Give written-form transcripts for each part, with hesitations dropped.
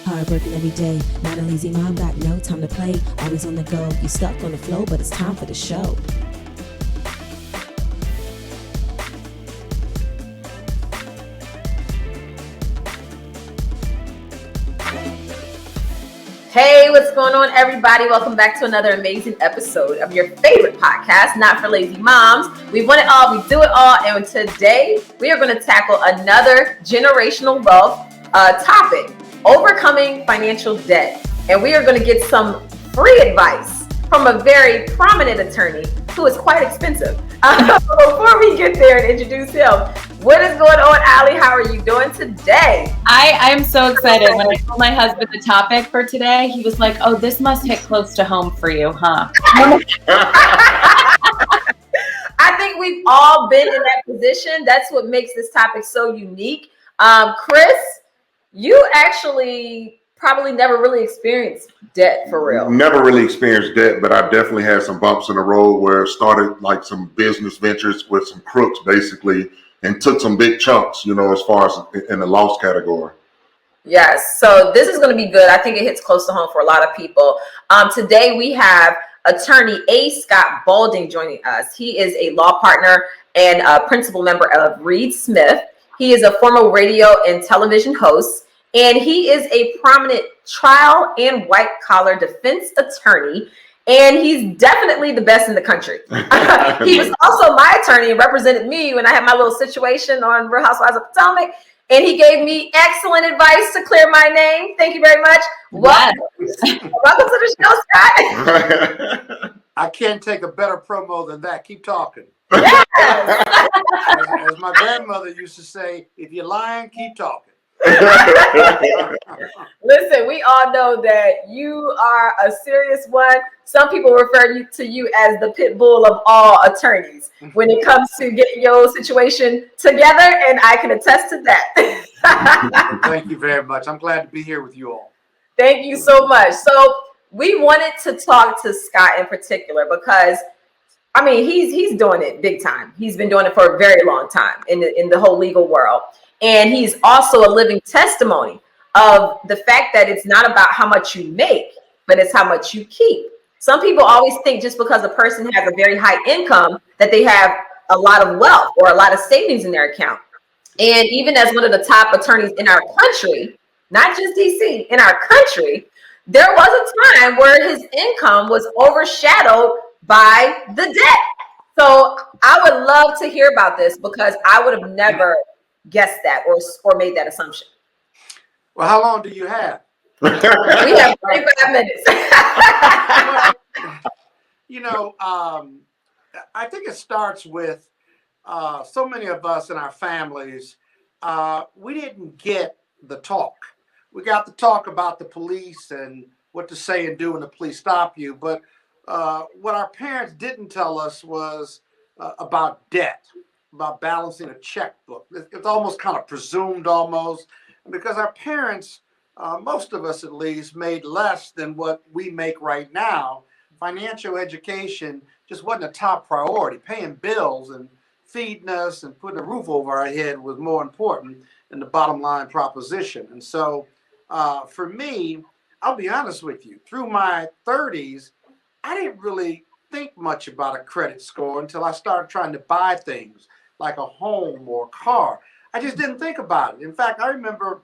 Hard working every day, not a lazy mom, got no time to play. Always on the go, you stuck on the flow, but it's time for the show. Hey, what's going on, everybody? Welcome back to another amazing episode of your favorite podcast, Not for Lazy Moms. We want it all, we do it all, and today we are going to tackle another generational wealth topic, overcoming financial debt. And we are going to get some free advice from a very prominent attorney who is quite expensive. Before we get there and introduce him, what is going on, Allie? How are you doing today? I'm so excited. When I told my husband the topic for today, he was like, oh, this must hit close to home for you, huh? I think we've all been in that position. That's what makes this topic so unique. Chris, you actually probably never really experienced debt for real. Never really experienced debt, but I've definitely had some bumps in the road where it started like some business ventures with some crooks basically, and took some big chunks, as far as in the loss category. Yes, so this is going to be good. I think it hits close to home for a lot of people. Today we have attorney AScottBolden joining us. He is a law partner and a principal member of Reed Smith. He is a former radio and television host, and he is a prominent trial and white-collar defense attorney, and he's definitely the best in the country. He was also my attorney and represented me when I had my little situation on Real Housewives of Potomac, and he gave me excellent advice to clear my name. Thank you very much. Welcome, welcome to the show, Scott. I can't take a better promo than that. Keep talking. Yes. As my grandmother used to say, if you're lying, keep talking. Listen, we all know that you are a serious one. Some people refer to you as the pit bull of all attorneys when it comes to getting your situation together, and I can attest to that. Thank you very much. I'm glad to be here with you all. Thank you so much. So we wanted to talk to Scott in particular because, I mean, he's doing it big time. He's been doing it for a very long time in the whole legal world. And he's also a living testimony of the fact that it's not about how much you make, but it's how much you keep. Some people always think just because a person has a very high income that they have a lot of wealth or a lot of savings in their account. And even as one of the top attorneys in our country, not just DC, in our country, there was a time where his income was overshadowed by the debt. So I would love to hear about this because I would have never guessed that or made that assumption. Well, how long do you have? We have 45 minutes. I think it starts with so many of us in our families, we didn't get the talk. We got the talk about the police and what to say and do when the police stop you. But what our parents didn't tell us was about debt, about balancing a checkbook. It's almost kind of presumed almost, because our parents, most of us at least, made less than what we make right now. Financial education just wasn't a top priority. Paying bills and feeding us and putting a roof over our head was more important than the bottom line proposition. And so for me, I'll be honest with you, through my 30s, I didn't really think much about a credit score until I started trying to buy things like a home or a car. I just didn't think about it. In fact, I remember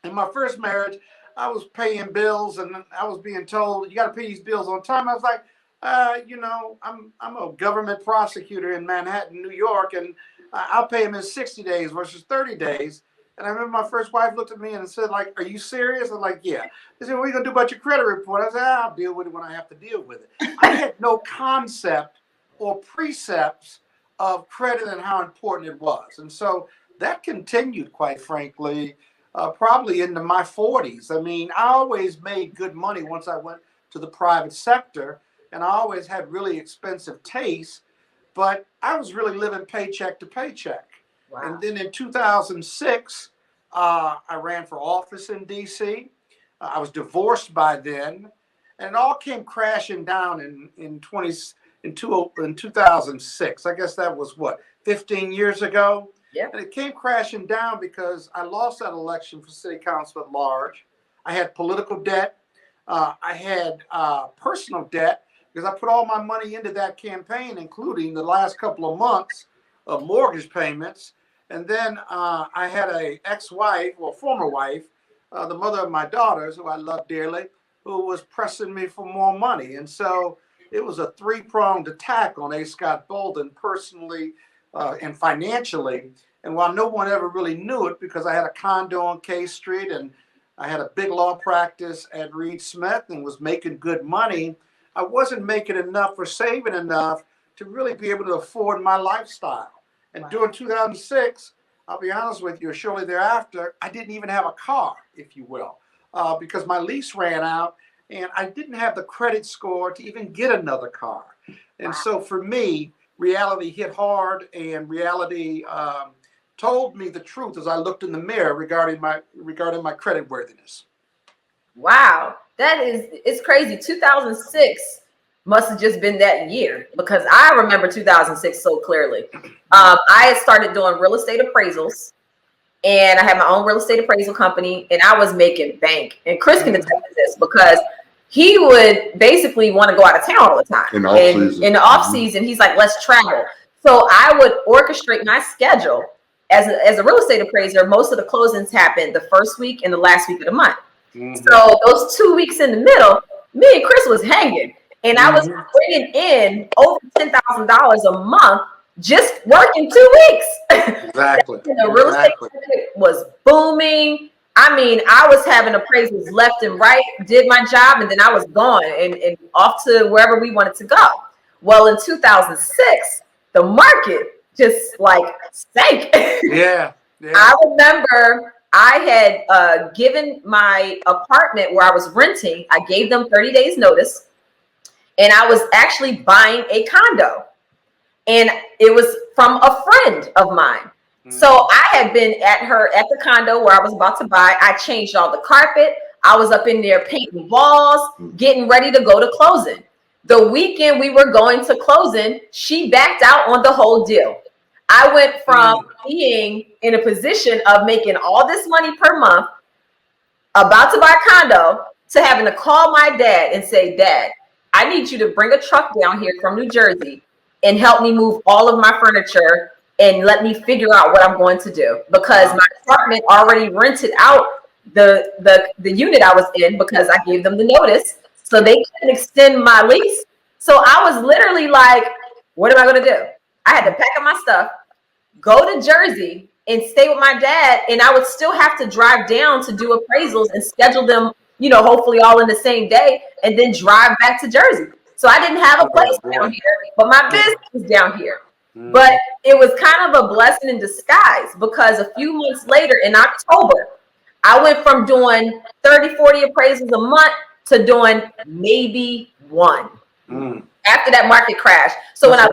in my first marriage, I was paying bills and I was being told, you got to pay these bills on time. I was like, I'm a government prosecutor in Manhattan, New York, and I'll pay them in 60 days versus 30 days. And I remember my first wife looked at me and said, like, are you serious? I'm like, yeah. They said, what are you going to do about your credit report? I said, I'll deal with it when I have to deal with it. I had no concept or precepts of credit and how important it was. And so that continued, quite frankly, probably into my 40s. I mean, I always made good money once I went to the private sector, and I always had really expensive tastes, but I was really living paycheck to paycheck. Wow. And then in 2006, I ran for office in DC. I was divorced by then, and it all came crashing down in 2006. I guess that was 15 years ago. Yeah. And it came crashing down because I lost that election for city council at large. I had political debt. I had personal debt because I put all my money into that campaign, including the last couple of months of mortgage payments. And then I had a ex-wife, or former wife, the mother of my daughters, who I love dearly, who was pressing me for more money. And so it was a three-pronged attack on AScottBolden, personally and financially. And while no one ever really knew it, because I had a condo on K Street and I had a big law practice at Reed Smith and was making good money, I wasn't making enough or saving enough to really be able to afford my lifestyle. And during 2006, I'll be honest with you, shortly thereafter, I didn't even have a car, if you will, because my lease ran out and I didn't have the credit score to even get another car. And so for me, reality hit hard, and reality told me the truth as I looked in the mirror regarding my credit worthiness. Wow, it's crazy. 2006 must have just been that year, because I remember 2006 so clearly. I had started doing real estate appraisals, and I had my own real estate appraisal company, and I was making bank. And Chris can attest to this, because he would basically want to go out of town all the time. In the off season. In the off season, he's like, let's travel. So I would orchestrate my schedule. As a real estate appraiser, most of the closings happen the first week and the last week of the month. So those 2 weeks in the middle, me and Chris was hanging, and I was bringing in over $10,000 a month just working 2 weeks. Exactly. The real estate market was booming. I mean, I was having appraisals left and right, did my job, and then I was gone and off to wherever we wanted to go. Well, in 2006, the market just like sank. Yeah. I remember I had given my apartment where I was renting, I gave them 30 days notice, and I was actually buying a condo, and it was from a friend of mine. So I had been at the condo where I was about to buy. I changed all the carpet. I was up in there painting walls, getting ready to go to closing. The weekend we were going to closing, she backed out on the whole deal. I went from being in a position of making all this money per month, about to buy a condo, to having to call my dad and say, Dad, I need you to bring a truck down here from New Jersey and help me move all of my furniture and let me figure out what I'm going to do, because my apartment already rented out the unit I was in, because I gave them the notice, so they couldn't extend my lease. So I was literally like, what am I going to do? I had to pack up my stuff, go to Jersey and stay with my dad. And I would still have to drive down to do appraisals and schedule them, hopefully all in the same day, and then drive back to Jersey. So I didn't have a place down here, but my business was down here. But it was kind of a blessing in disguise, because a few months later in October, I went from doing 30, 40 appraisals a month to doing maybe one after that market crash. So when I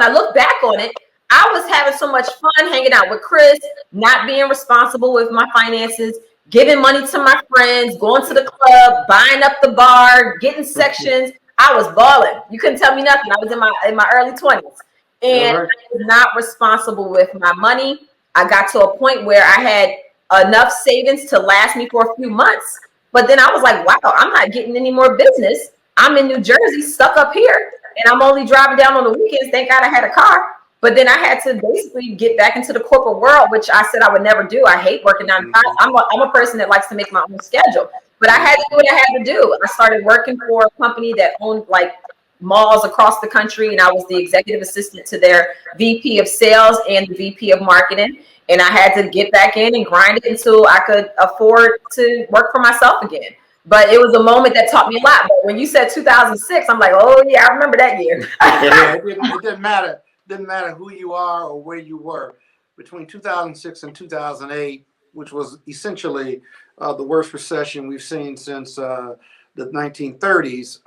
look back on it, I was having so much fun hanging out with Chris, not being responsible with my finances, giving money to my friends, going to the club, buying up the bar, getting sections. I was balling. You couldn't tell me nothing. I was in my early 20s, and I was not responsible with my money. I got to a point where I had enough savings to last me for a few months, but then I was like, wow, I'm not getting any more business. I'm in New Jersey, stuck up here, and I'm only driving down on the weekends. Thank God I had a car. But then I had to basically get back into the corporate world, which I said I would never do. I hate working 9 to 5. I'm a person that likes to make my own schedule, but I had to do what I had to do. I started working for a company that owned like malls across the country, and I was the executive assistant to their VP of sales and the VP of marketing. And I had to get back in and grind it until I could afford to work for myself again. But it was a moment that taught me a lot. But when you said 2006, I'm like, oh yeah, I remember that year. It didn't matter. Didn't matter who you are or where you were. Between 2006 and 2008, which was essentially the worst recession we've seen since the 1930s,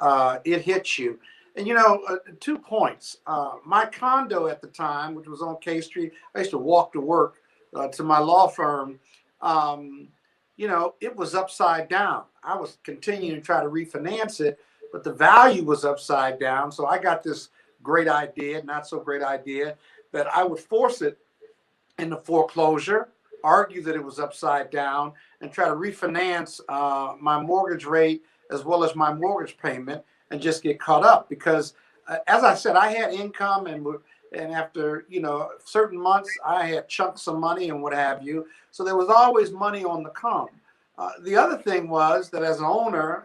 it hit you. And 2 points. My condo at the time, which was on K Street, I used to walk to work to my law firm. It was upside down. I was continuing to try to refinance it, but the value was upside down. So I got this great idea, not so great idea, that I would force it into foreclosure argue that it was upside down, and try to refinance my mortgage rate as well as my mortgage payment and just get caught up. Because as I said, I had income, and after, certain months, I had chunks of money and what have you. So there was always money on the come. The other thing was that as an owner,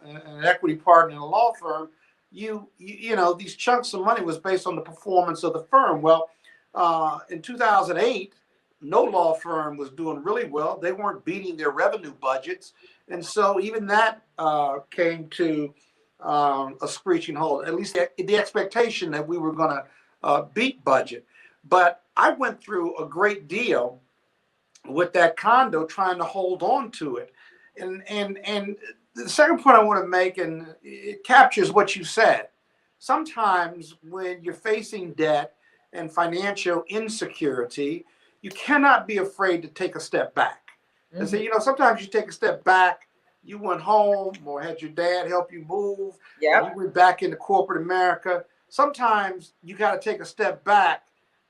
an equity partner in a law firm, these chunks of money was based on the performance of the firm. Well, in 2008, no law firm was doing really well. They weren't beating their revenue budgets. And so even that came to a screeching halt, at least the expectation that we were going to beat budget. But I went through a great deal with that condo trying to hold on to it. And the second point I want to make, and it captures what you said. Sometimes when you're facing debt and financial insecurity, you cannot be afraid to take a step back. Mm-hmm. And so, sometimes you take a step back, you went home or had your dad help you move. Yeah. You went back into corporate America. Sometimes you got to take a step back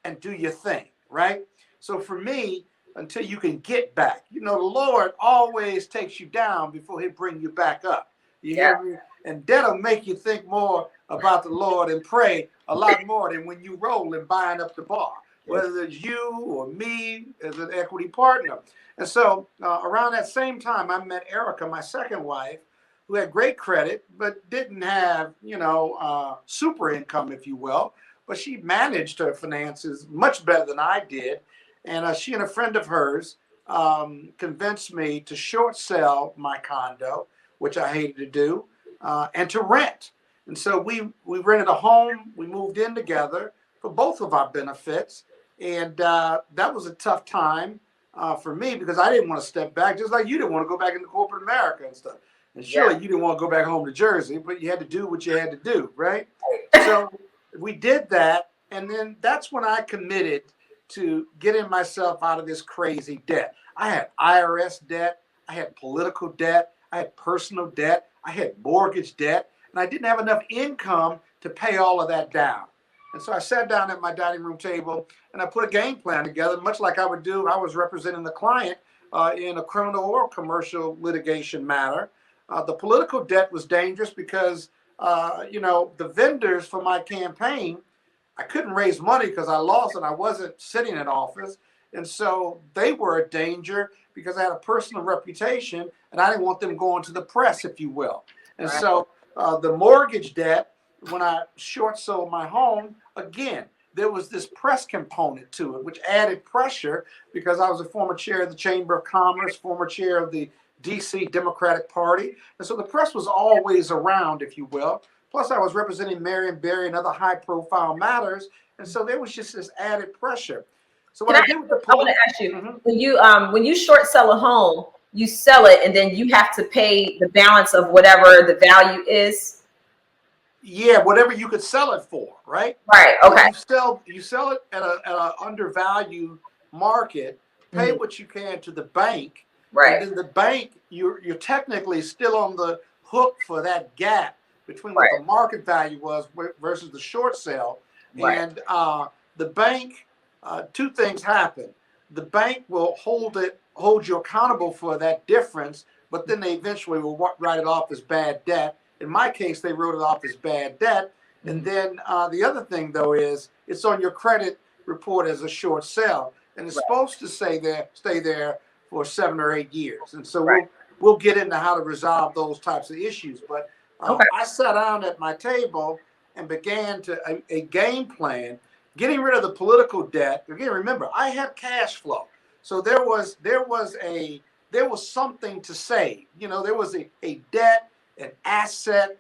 and do your thing, right? So for me, until you can get back, the Lord always takes you down before he'll bring you back up. You hear me? And that'll make you think more about the Lord and pray a lot more than when you roll and buying up the bar, whether it's you or me as an equity partner. And so around that same time, I met Erica, my second wife, who had great credit, but didn't have, super income, if you will. But she managed her finances much better than I did. And she and a friend of hers convinced me to short sell my condo, which I hated to do, and to rent. And so we rented a home. We moved in together for both of our benefits. And that was a tough time for me because I didn't want to step back, just like you didn't want to go back into corporate America and stuff. And surely you didn't want to go back home to Jersey, but you had to do what you had to do, right? So we did that. And then that's when I committed to getting myself out of this crazy debt. I had IRS debt, I had political debt, I had personal debt, I had mortgage debt, and I didn't have enough income to pay all of that down. And so I sat down at my dining room table and I put a game plan together, much like I would do. I was representing the client in a criminal or commercial litigation matter. The political debt was dangerous because, the vendors for my campaign, I couldn't raise money because I lost and I wasn't sitting in office. And so they were a danger because I had a personal reputation and I didn't want them going to the press, if you will. And so the mortgage debt, when I short sold my home, again, there was this press component to it, which added pressure because I was a former chair of the Chamber of Commerce, former chair of the DC Democratic Party. And so the press was always around, if you will. Plus, I was representing Marion Barry and other high-profile matters, and so there was just this added pressure. So what I did with the I want to ask you, when you short sell a home, you sell it, and then you have to pay the balance of whatever the value is. Yeah, whatever you could sell it for, right? Right. Okay. You sell it at a undervalued market. Pay what you can to the bank, right? And then the bank, you're technically still on the hook for that gap between what the market value was versus the short sale. Right. And the bank, two things happen. The bank will hold you accountable for that difference, but then they eventually will write it off as bad debt. In my case, they wrote it off as bad debt. And then the other thing, though, is it's on your credit report as a short sale. And it's supposed to stay there for 7 or 8 years. And so we'll get into how to resolve those types of issues. But I sat down at my table and began a game plan, getting rid of the political debt. Again, remember, I had cash flow, so there was something to save. There was a debt, an asset,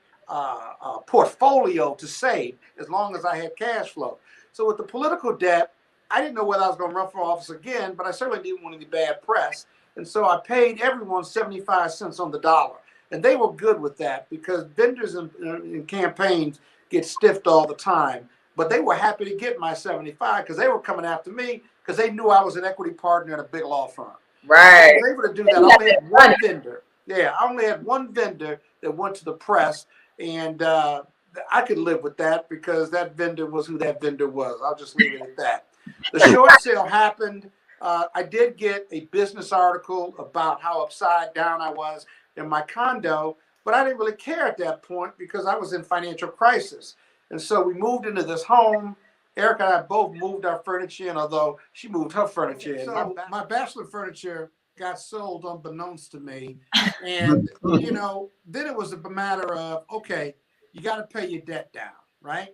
portfolio to save as long as I had cash flow. So with the political debt, I didn't know whether I was going to run for office again, but I certainly didn't want any bad press, and so I paid everyone 75 cents on the dollar. And they were good with that because vendors in campaigns get stiffed all the time. But they were happy to get my 75 because they were coming after me because they knew I was an equity partner at a big law firm. Right. I was able to do that. I only had one vendor. Yeah, I only had one vendor that went to the press. And I could live with that because that vendor was who that vendor was. I'll just leave it at that. The short sale happened. I did get a business article about how upside down I was in my condo, but I didn't really care at that point because I was in financial crisis. And so we moved into this home. Erica and I both moved our furniture in, although she moved her furniture in. So my bachelor furniture got sold unbeknownst to me. And, you know, then it was a matter of, okay, you got to pay your debt down, right?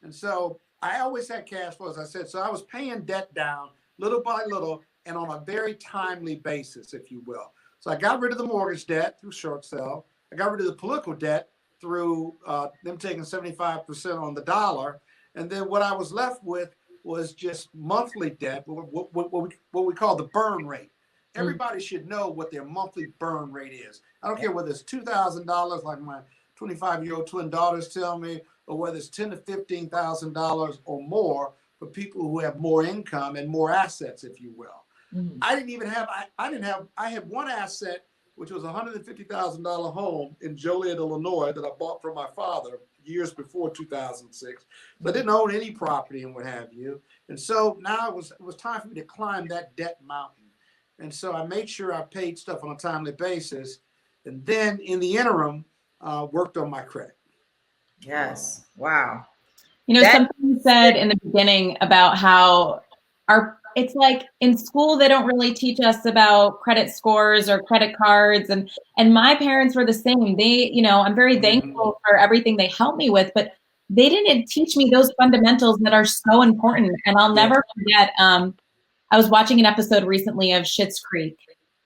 And so I always had cash flow, as I said. So I was paying debt down little by little and on a very timely basis, if you will. So I got rid of the mortgage debt through short sale. I got rid of the political debt through them taking 75% on the dollar. And then what I was left with was just monthly debt, what we call the burn rate. Everybody should know what their monthly burn rate is. I don't care whether it's $2,000, like my 25-year-old twin daughters tell me, or whether it's $10,000 to $15,000 or more for people who have more income and more assets, if you will. I didn't even have, I had one asset, which was a $150,000 home in Joliet, Illinois, that I bought from my father years before 2006. But I didn't own any property and what have you. And so now it was time for me to climb that debt mountain. And so I made sure I paid stuff on a timely basis. And then in the interim, worked on my credit. Yes. Wow. You know, something you said in the beginning about how it's like in school, they don't really teach us about credit scores or credit cards. And my parents were the same. They, you know, I'm very thankful for everything they helped me with, but they didn't teach me those fundamentals that are so important. And I'll never forget, I was watching an episode recently of Schitt's Creek,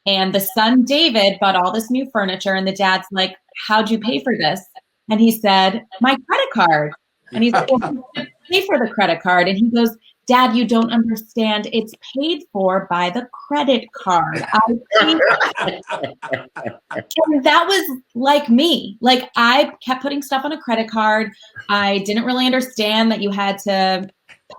and the son, David, bought all this new furniture, and the dad's like, how'd you pay for this? And he said, my credit card. And he's like, well, pay for the credit card. And he goes, Dad, you don't understand. It's paid for by the credit card. And that was like me. Like, I kept putting stuff on a credit card. I didn't really understand that you had to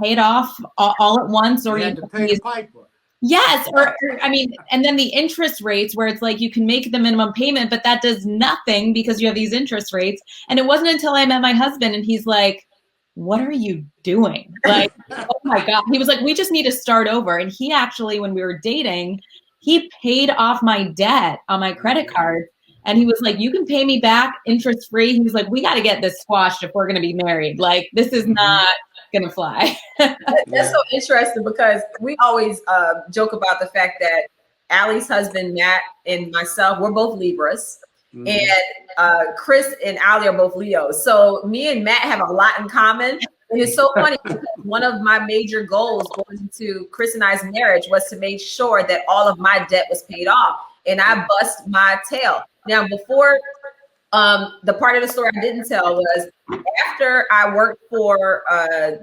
pay it off all at once, or you had to pay the piper. Yes. Or I mean, and then the interest rates where it's like you can make the minimum payment, but that does nothing because you have these interest rates. And it wasn't until I met my husband and he's like, what are you doing? Like, oh my God. He was like, we just need to start over. And he actually, when we were dating, he paid off my debt on my credit card. And he was like, you can pay me back interest free. He was like, we got to get this squashed if we're going to be married. Like, this is not going to fly. That's so interesting because we always joke about the fact that Allie's husband, Matt, and myself, we're both Libras. And Chris and Allie are both Leos. So me and Matt have a lot in common. And it's so funny because one of my major goals going into Chris and I's marriage was to make sure that all of my debt was paid off. And I bust my tail. Now, before the part of the story I didn't tell was after I worked for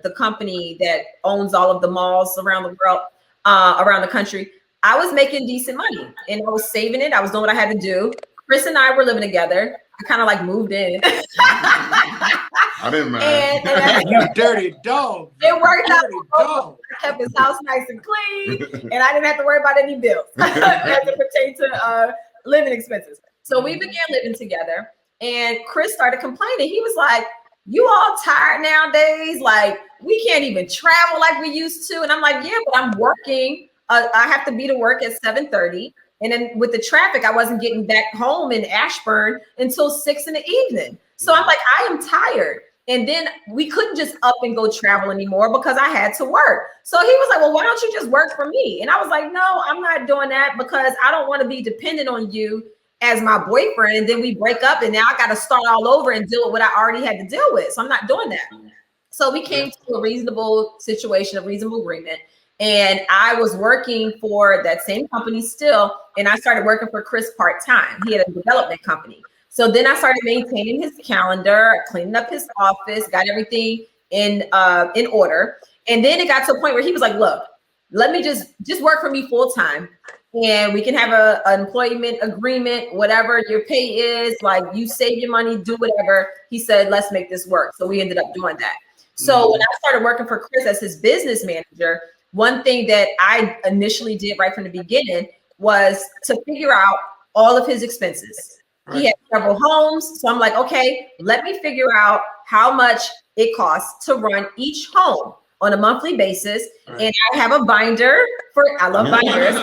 the company that owns all of the malls around the world, around the country, I was making decent money and I was saving it. I was doing what I had to do. Chris and I were living together. I kind of like moved in. I didn't mind. And You dirty dog. it worked out. Dog. I kept his house nice and clean, and I didn't have to worry about any bills as it pertained to living expenses. So we began living together, and Chris started complaining. He was like, you all tired nowadays? Like, we can't even travel like we used to. And I'm like, yeah, but I'm working. I have to be to work at 7:30. And then with the traffic, I wasn't getting back home in Ashburn until 6 in the evening. So I'm like, I am tired. And then we couldn't just up and go travel anymore because I had to work. So he was like, well, why don't you just work for me? And I was like, no, I'm not doing that because I don't want to be dependent on you as my boyfriend. And then we break up and now I got to start all over and deal with what I already had to deal with. So I'm not doing that. So we came to a reasonable situation, a reasonable agreement. And I was working for that same company still. And I started working for Chris part-time. He had a development company. So then I started maintaining his calendar, cleaning up his office, got everything in order. And then it got to a point where he was like, look, let me just work for me full time. And we can have an employment agreement, whatever your pay is, like you save your money, do whatever. He said, let's make this work. So we ended up doing that. So when I started working for Chris as his business manager, one thing that I initially did right from the beginning was to figure out all of his expenses. Right. He had several homes. So I'm like, okay, let me figure out how much it costs to run each home. on a monthly basis. Right. And I have a binder I love binders.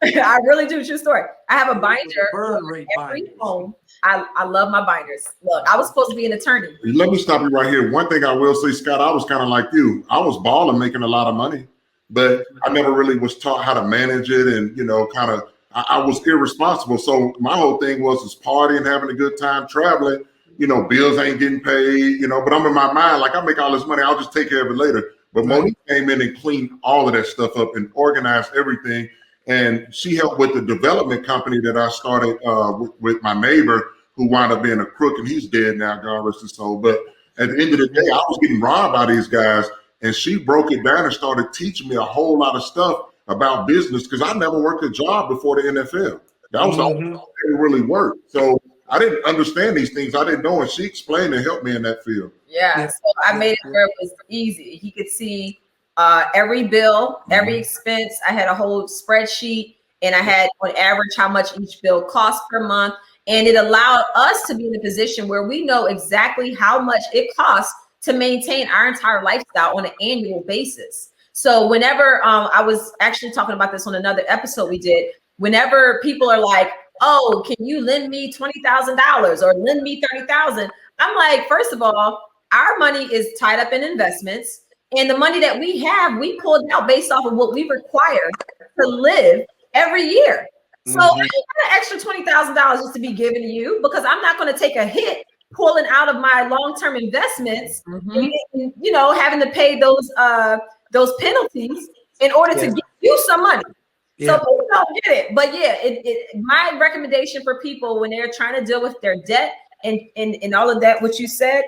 I really do, true story. I have a binder Burn for rate every binders. home. I love my binders. Look, I was supposed to be an attorney. Let me stop you right here. One thing I will say, Scott, I was kind of like you. I was balling, making a lot of money, but I never really was taught how to manage it, and kind of I was irresponsible. So my whole thing was partying, having a good time, traveling. Bills ain't getting paid. But I'm in my mind like I make all this money, I'll just take care of it later. But Monique came in and cleaned all of that stuff up and organized everything. And she helped with the development company that I started with my neighbor, who wound up being a crook, and he's dead now, God rest his soul. But at the end of the day, I was getting robbed by these guys, and she broke it down and started teaching me a whole lot of stuff about business, because I never worked a job before the NFL. That was the only thing that really worked. So I didn't understand these things. I didn't know, and she explained and helped me in that field. Yeah, so I made it where it was easy. He could see every bill, every expense. I had a whole spreadsheet, and I had on average how much each bill cost per month. And it allowed us to be in a position where we know exactly how much it costs to maintain our entire lifestyle on an annual basis. So whenever I was actually talking about this on another episode we did, whenever people are like, oh, can you lend me $20,000 or lend me $30,000? I'm like, first of all, our money is tied up in investments, and the money that we have, we pulled out based off of what we require to live every year. So I ain't got an extra $20,000 just to be given to you, because I'm not going to take a hit pulling out of my long-term investments, and, having to pay those penalties in order to give you some money. So people don't get it. But my recommendation for people when they're trying to deal with their debt and all of that, what you said,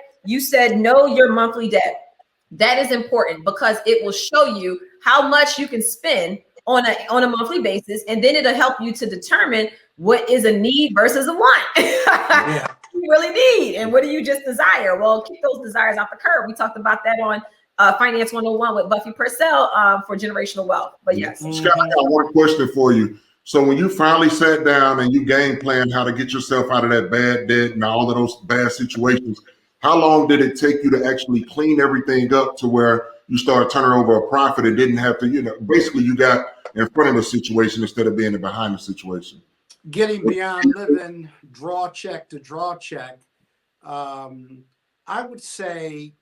know your monthly debt. That is important, because it will show you how much you can spend on a monthly basis, and then it'll help you to determine what is a need versus a want. You really need, and what do you just desire? Well, keep those desires off the curb. We talked about that on Finance 101 with Buffy Purcell for generational wealth. But yes, Scott, I got one question for you. So when you finally sat down and you game planned how to get yourself out of that bad debt and all of those bad situations, how long did it take you to actually clean everything up to where you started turning over a profit and didn't have to, basically you got in front of the situation instead of being behind the situation? Getting beyond living draw check to draw check, I would say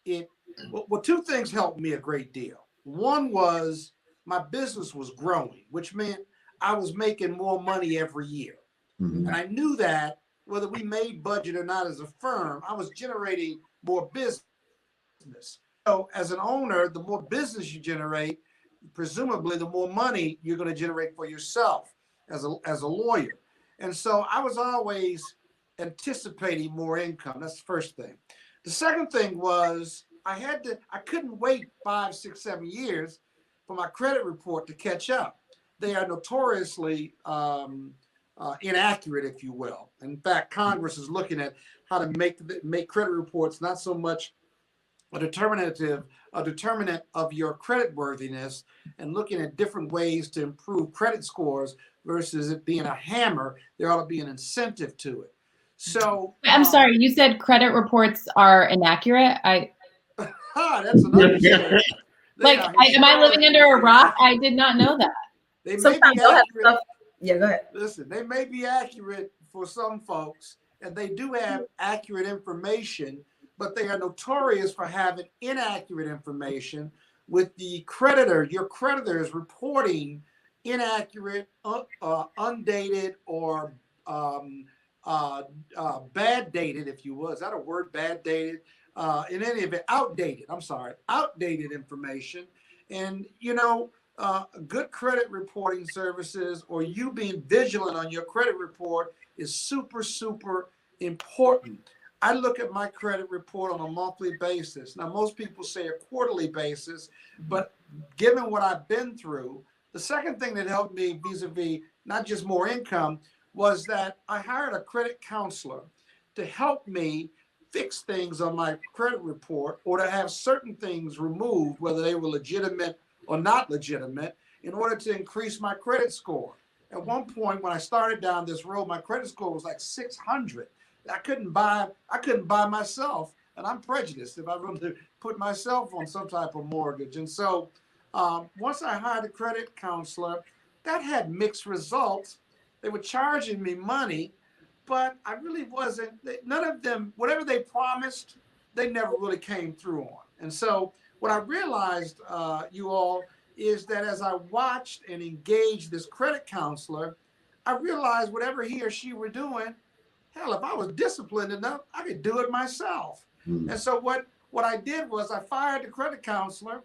two things helped me a great deal. One was my business was growing, which meant I was making more money every year. And I knew that whether we made budget or not as a firm, I was generating more business. So as an owner, the more business you generate, presumably the more money you're going to generate for yourself as a lawyer. And so I was always anticipating more income. That's the first thing. The second thing was I couldn't wait 5, 6, 7 years for my credit report to catch up. They are notoriously inaccurate, if you will. In fact, Congress is looking at how to make credit reports not so much a determinant of your credit worthiness, and looking at different ways to improve credit scores versus it being a hammer. There ought to be an incentive to it. So I'm sorry, you said credit reports are inaccurate. That's another statement. Am I living under a rock? I did not know that. They may be accurate. Yeah, go ahead. Listen, they may be accurate for some folks, and they do have accurate information, but they are notorious for having inaccurate information with the creditor. Your creditor is reporting inaccurate, undated, or bad dated, if you will. Is that a word, bad dated? In any event, outdated information. And, good credit reporting services, or you being vigilant on your credit report, is super, super important. I look at my credit report on a monthly basis. Now, most people say a quarterly basis, but given what I've been through, the second thing that helped me vis-a-vis not just more income was that I hired a credit counselor to help me fix things on my credit report, or to have certain things removed, whether they were legitimate or not legitimate, in order to increase my credit score. At one point, when I started down this road, my credit score was like 600. I couldn't buy myself and I'm prejudiced if I want to put myself on some type of mortgage. And so once I hired a credit counselor, that had mixed results. They were charging me money, but I really wasn't, none of them, whatever they promised, they never really came through on. And so what I realized, you all, is that as I watched and engaged this credit counselor, I realized whatever he or she were doing, hell, if I was disciplined enough, I could do it myself. And so what I did was I fired the credit counselor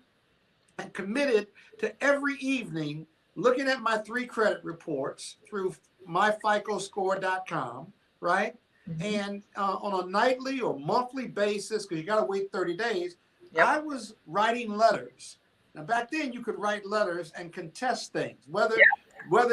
and committed to every evening looking at my 3 credit reports through myficoscore.com, right? And on a nightly or monthly basis, because you got to wait 30 days, I was writing letters. Now, back then, you could write letters and contest things, whether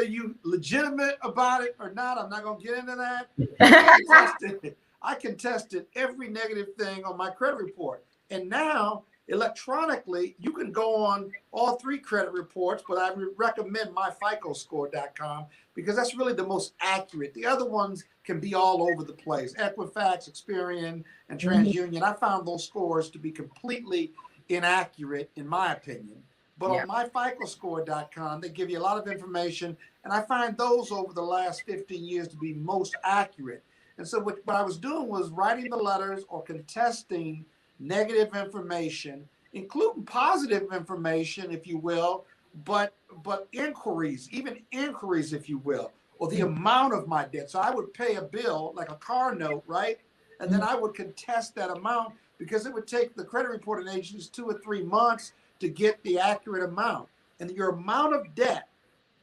you legitimate about it or not. I'm not going to get into that. I contested every negative thing on my credit report. And now, electronically, you can go on all 3 credit reports, but I would recommend myficoscore.com because that's really the most accurate. The other ones can be all over the place. Equifax, Experian, and TransUnion. I found those scores to be completely inaccurate, in my opinion. But on myficoscore.com, they give you a lot of information, and I find those over the last 15 years to be most accurate. And so what I was doing was writing the letters or contesting negative information, including positive information, if you will, but inquiries, even inquiries, if you will, or the amount of my debt. So I would pay a bill, like a car note, right? And then I would contest that amount because it would take the credit reporting agencies 2 or 3 months to get the accurate amount. And your amount of debt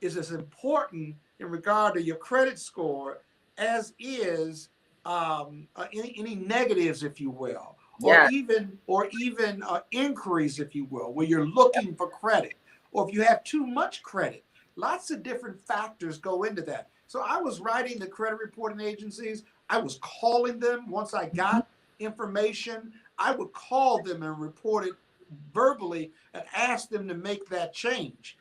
is as important in regard to your credit score as is any negatives, if you will, or even inquiries, if you will, where you're looking for credit, or if you have too much credit. Lots of different factors go into that. So I was writing the credit reporting agencies. I was calling them once I got information. I would call them and report it verbally and ask them to make that change.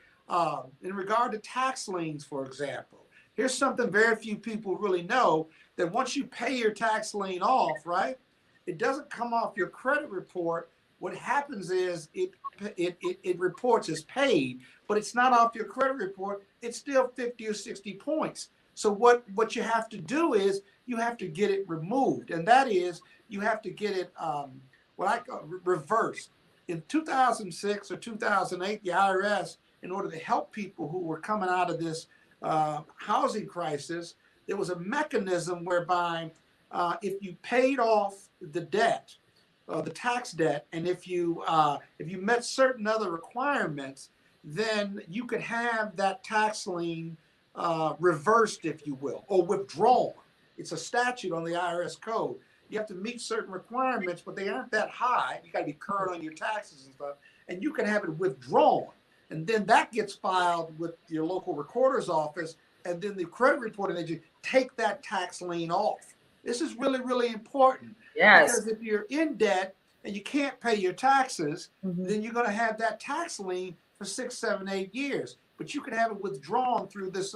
In regard to tax liens, for example, here's something very few people really know, that once you pay your tax lien off, right, it doesn't come off your credit report. What happens is it reports as paid, but it's not off your credit report. It's still 50 or 60 points. So what you have to do is you have to get it removed, and that is you have to get it what I call reversed. In 2006 or 2008, the IRS, in order to help people who were coming out of this housing crisis, there was a mechanism whereby if you paid off the debt, the tax debt, and if you met certain other requirements, then you could have that tax lien reversed, if you will, or withdrawn. It's a statute on the IRS code. You have to meet certain requirements, but they aren't that high. You got to be current on your taxes and stuff, and you can have it withdrawn. And then that gets filed with your local recorder's office, and then the credit reporting agent take that tax lien off. This is really, really important. Yes. Because if you're in debt and you can't pay your taxes, then you're going to have that tax lien for 6, 7, 8 years. But you can have it withdrawn through this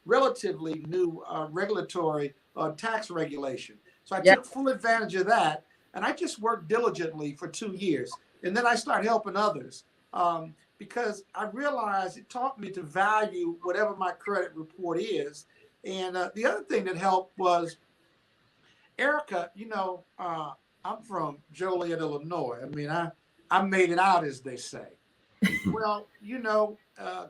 relatively new regulatory tax regulation. So I took full advantage of that, and I just worked diligently for 2 years. And then I started helping others because I realized it taught me to value whatever my credit report is. And the other thing that helped was, Erica, you know, I'm from Joliet, Illinois. I mean, I made it out, as they say. Well, you know,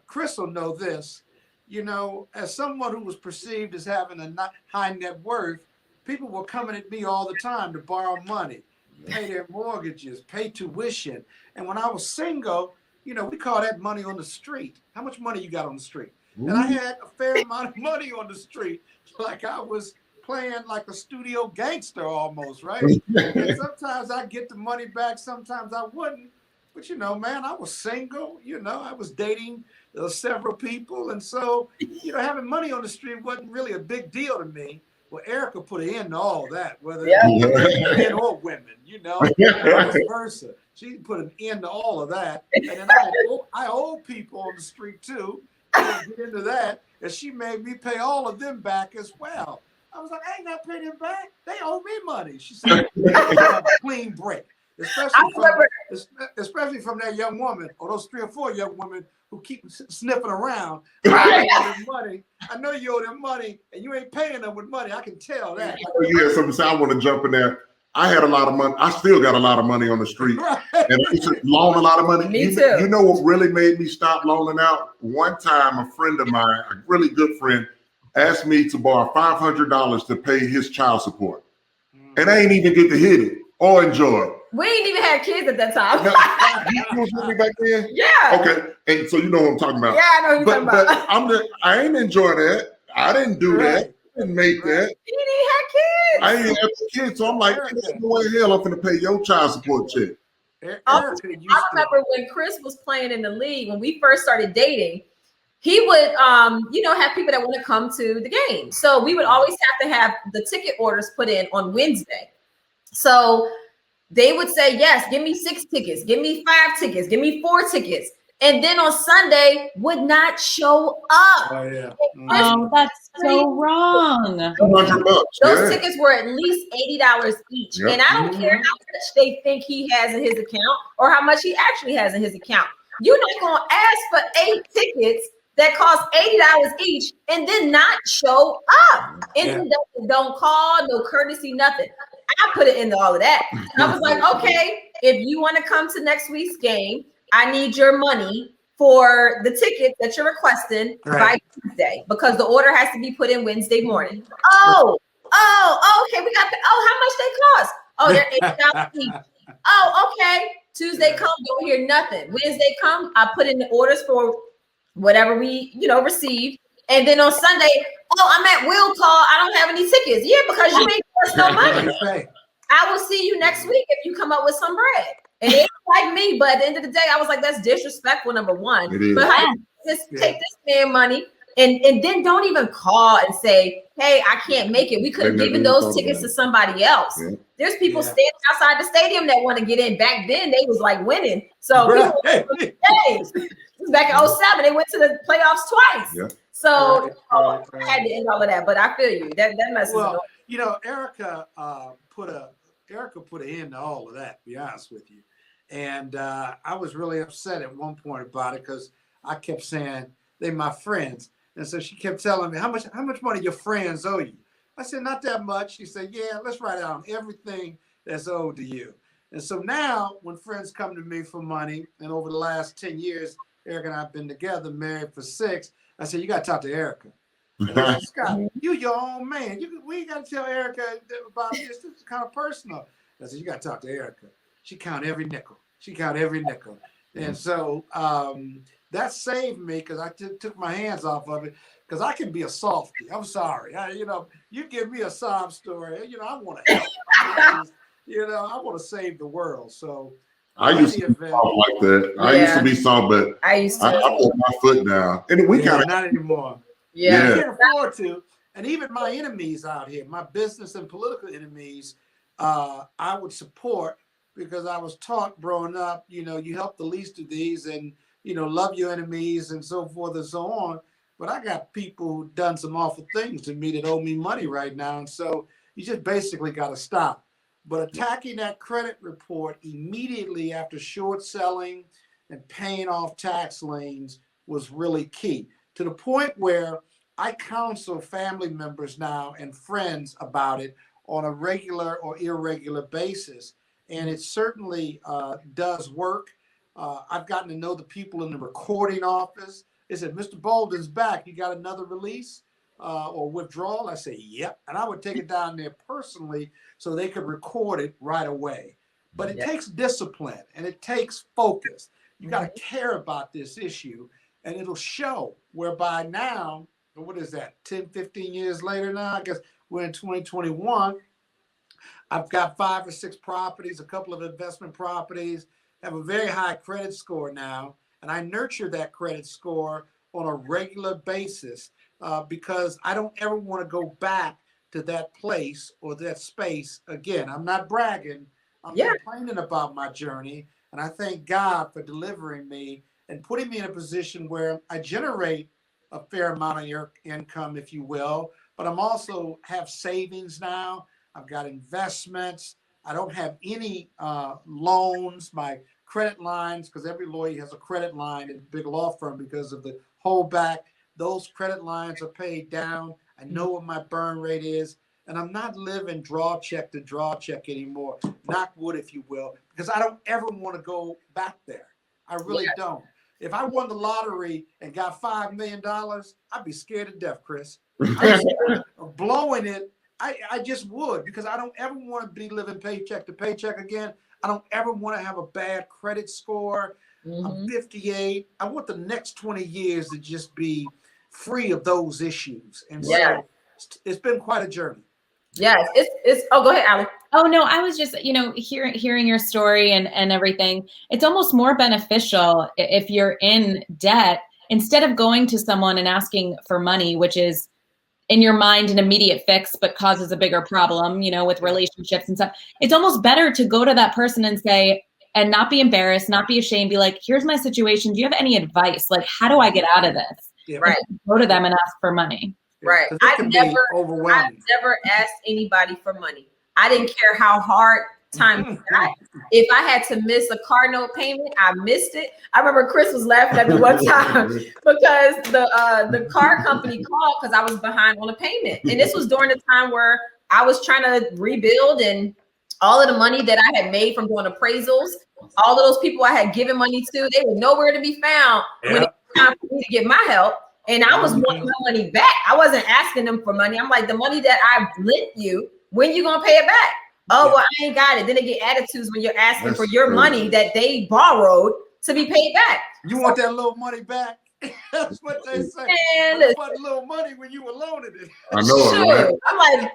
Chris will know this. You know, as someone who was perceived as having a high net worth, people were coming at me all the time to borrow money, pay their mortgages, pay tuition. And when I was single, you know, we call that money on the street. How much money you got on the street? And I had a fair amount of money on the street, like I was playing like a studio gangster almost, right? And sometimes I get the money back, sometimes I wouldn't. But, you know, man, I was single, you know, I was dating several people. And so, you know, having money on the street wasn't really a big deal to me. Well, Erica put an end to all that, whether men or women, you know, vice versa. She put an end to all of that. And then I owe people on the street too. I didn't get into that. And she made me pay all of them back as well. I was like, I ain't got to pay them back. They owe me money. She said, a clean break. Especially from that young woman, or those 3 or 4 young women who keep sniffing around. Right. I know you owe them money, and you ain't paying them with money. I can tell that. You had something to say. I want to jump in there. I had a lot of money. I still got a lot of money on the street, Right. and I used to loan a lot of money. Me too. You know what really made me stop loaning out? One time, a friend of mine, a really good friend, asked me to borrow $500 to pay his child support, and I ain't even get to hit it or enjoy it. We ain't even had kids at that time. You was with me back then? Yeah. Okay, and so you know what I'm talking about. Yeah, I know what you're talking about. I ain't enjoy that. I didn't do that. I didn't make that. He didn't even have kids. I ain't have kids, so I'm like, there's no way in hell I'm gonna pay your child support check. I remember when Chris was playing in the league, when we first started dating, he would have people that want to come to the game. So we would always have to have the ticket orders put in on Wednesday. So they would say, yes, give me 6 tickets, give me 5 tickets, give me 4 tickets. And then on Sunday would not show up. Oh, yeah. Oh, that's so wrong. $200. Those tickets were at least $80 each. Yep. And I don't care how much they think he has in his account or how much he actually has in his account. You're not going to ask for 8 tickets that cost $80 each and then not show up. And don't call, no courtesy, nothing. I put it into all of that. And I was like, okay, if you want to come to next week's game, I need your money for the ticket that you're requesting by Tuesday, because the order has to be put in Wednesday morning. Oh, okay. We got how much they cost? Oh, they're $80 each. Oh, okay. Tuesday come, don't hear nothing. Wednesday come, I put in the orders for whatever we, received. And then on Sunday, I'm at will call. I don't have any tickets. Yeah, because you ain't give us no money. I will see you next week if you come up with some bread. And it ain't like me, but at the end of the day, I was like, that's disrespectful, number one. But how just take this man money and then don't even call and say, hey, I can't make it. We could have given those tickets to somebody else. Yeah. There's people standing outside the stadium that want to get in. Back then, they was like winning. So this was back in 07, they went to the playoffs twice. Yeah. So I had to end all of that. But I feel you. That messes up. Erica put an end to all of that, to be honest with you. And I was really upset at one point about it because I kept saying they're my friends. And so she kept telling me, how much money your friends owe you? I said, not that much. She said, yeah, let's write down everything that's owed to you. And so now when friends come to me for money, and over the last 10 years, Erica and I have been together, married for 6, I said, you got to talk to Erica. And I said, Scott, you your own man. We got to tell Erica about this. This is kind of personal. I said, you got to talk to Erica. She count every nickel. And so that saved me because I took my hands off of it because I can be a softie. I'm sorry. You give me a sob story. I want to help. I want to save the world. So I used to be soft like that. I used to be soft, but I put my foot down. And we kind of not anymore. Yeah. I can't afford to. And even my enemies out here, my business and political enemies, I would support because I was taught growing up, you help the least of these and, love your enemies and so forth and so on. But I got people who've done some awful things to me that owe me money right now. And so you just basically got to stop. But attacking that credit report immediately after short selling and paying off tax liens was really key, to the point where I counsel family members now and friends about it on a regular or irregular basis. And it certainly does work. I've gotten to know the people in the recording office. They said, Mr. Bolden's back. You got another release or withdrawal? I say, yep. And I would take it down there personally so they could record it right away. But it takes discipline and it takes focus. You got to care about this issue and it'll show, whereby now, what is that, 10, 15 years later now? I guess we're in 2021. I've got 5 or 6 properties, a couple of investment properties, have a very high credit score now. And I nurture that credit score on a regular basis because I don't ever want to go back to that place or that space again. I'm not bragging. I'm complaining about my journey. And I thank God for delivering me and putting me in a position where I generate a fair amount of your income, if you will, but I'm also have savings now. I've got investments. I don't have any loans. My credit lines, because every lawyer has a credit line in a big law firm because of the holdback. Those credit lines are paid down. I know what my burn rate is. And I'm not living draw check to draw check anymore. Knock wood, if you will, because I don't ever want to go back there. I really don't. If I won the lottery and got $5 million, I'd be scared to death, Chris. I'm scared of blowing it. I just would, because I don't ever want to be living paycheck to paycheck again. I don't ever want to have a bad credit score. I'm 58. I want the next 20 years to just be free of those issues. And so it's been quite a journey. Yes, it's. Oh, go ahead, Allie. Oh no, I was just, hearing your story and everything. It's almost more beneficial if you're in debt, instead of going to someone and asking for money, which is in your mind an immediate fix, but causes a bigger problem, with relationships and stuff. It's almost better to go to that person and say, and not be embarrassed, not be ashamed, be like, here's my situation. Do you have any advice? Like, how do I get out of this? Yeah. Right. Go to them and ask for money. Right. I've never asked anybody for money. I didn't care how hard times got. If I had to miss a car note payment, I missed it. I remember Chris was laughing at me one time because the car company called because I was behind on a payment. And this was during the time where I was trying to rebuild, and all of the money that I had made from doing appraisals, all of those people I had given money to, they were nowhere to be found when it was time for me to get my help. And I was wanting my money back. I wasn't asking them for money. I'm like, the money that I lent you, when you gonna pay it back? Oh, well, I ain't got it. Then they get attitudes when you're asking for your money that they borrowed to be paid back. You want that little money back? That's what they say. And you want little money when you were loaning it. I know, right? I'm like,